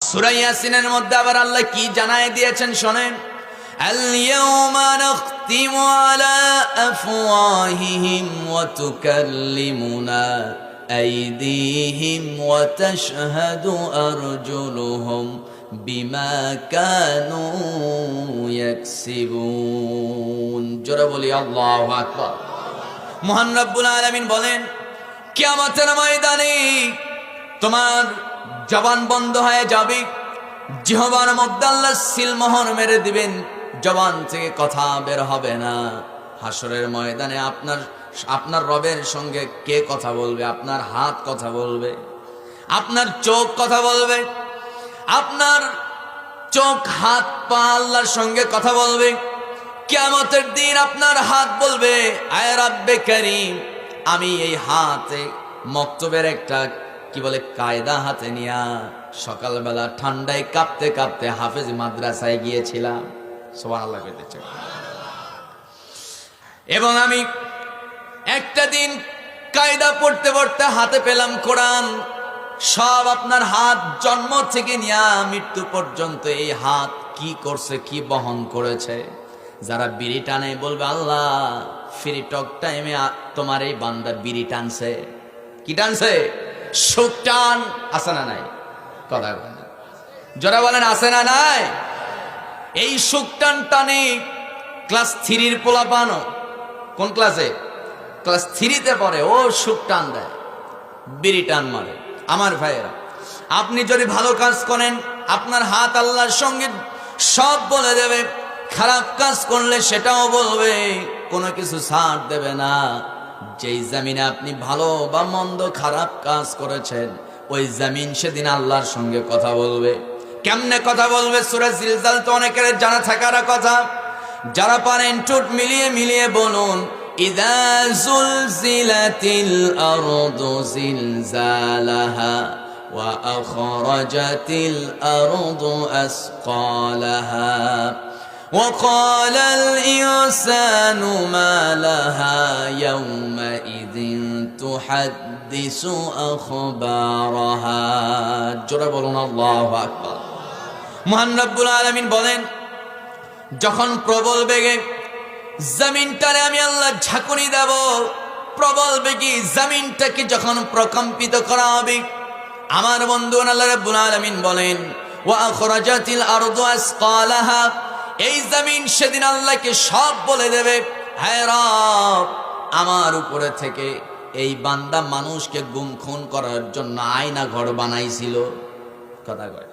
সূরা ইয়াসিনের মধ্যে আবার আল্লাহ কি জানায় দিয়েছেন শোনেন, আল-ইয়াওমা নাখতিমু আলা আফওয়াহিহিম ওয়া তুকাল্লিমুনা আইদিহিম ওয়া তাশহাদু আরজুলুহুম বিমা কানু ইয়াকসিবুন। জোরে বলি আল্লাহু আকবার। মহান রব্বুল আলামিন বলেন, কিয়ামতের ময়দানে তোমার জবান বন্ধ হয়ে যাবে, জিহ্বার মধ্যে আল্লাহ সিলমোহর মেরে দিবেন, জবান থেকে কথা বের হবে না। হাসরের ময়দানে আপনার রবের সঙ্গে কে কথা বলবে? আপনার হাত কথা বলবে, আপনার চোখ কথা বলবে, আপনার চোখ হাত পা আল্লাহর সঙ্গে কথা বলবে। কিয়ামতের দিন আপনার হাত বলবে, আয় রাব্বে কারীম, আমি এই হাতে মক্তবের একটা কি বলে কায়দা হাতে নিয়া সকালবেলা ঠান্ডায় কাঁপতে কাঁপতে হাফেজ মাদ্রাসায় গিয়েছিলাম। সুবহানাল্লাহ কইতেছে। এবং আমি একটা দিন কায়দা পড়তে পড়তে হাতে পেলাম কোরআন। সব আপনার হাত জন্ম থেকে নিয়া মৃত্যু পর্যন্ত এই হাত কি করছে, কি বহন করেছে। যারা বিড়ি টানে বলবে, আল্লাহ ফ্রি টক টাইমে তোমার এই বান্দা বিড়ি টানছে। কি টানছে? সুখ টান। আছে না নাই? কথা বলেন, যারা বলেন আছে না নাই? এই সুখ টান টানে ক্লাস 3-র পোলাপানো। কোন ক্লাসে? ক্লাস 3-তে পড়ে। ও সুখ টান দেয়, বিড়ি টান মারে। আমার ভাইয়েরা, আপনি যদি ভালো কাজ করেন আপনার হাত আল্লাহর সঙ্গে সব বলে দেবে, খারাপ কাজ করলে সেটাও বলবে, কোনো কিছু ছাড় দেবে না। যেই জমিনে আপনি ভালো বা মন্দ খারাপ কাজ করেছেন, ওই জমিন সেদিন আল্লাহর সঙ্গে কথা বলবে। কেমনে কথা বলবে? সূরা জিলজাল তো অনেকের জানা থাকার কথা, যারা পারেন ঠোঁট মিলিয়ে মিলিয়ে বলুন, ইযা জুলজিলাতিল আরদু জিলজালাহা ওয়া আখরাজাতিল আরদু আসকালাহা وقال الإنسان ما لها يومئذ تحدث أخبارها। জোরে বলুন আল্লাহু আকবার। মহান রব্বুল আলামিন বলেন, যখন প্রবল বেগে জমিনটারে আমি আল্লাহ ঝাঁকুনি দেব, প্রবল বেগে জমিনটাকে যখন প্রকম্পিত করা হবে, আমার বন্ধু আল্লাহ রব্বুল আলামিন বলেন, ওয়া আখরাজাতিল আরদু আসকালাহা, এই জমিন সেদিন আল্লাহকে সব বলে দেবে, হ্যাঁ রব, আমার উপরে থেকে এই বান্দা মানুষকে গুম খুন করার জন্য আয়না ঘর বানাইছিল। কথা কয়,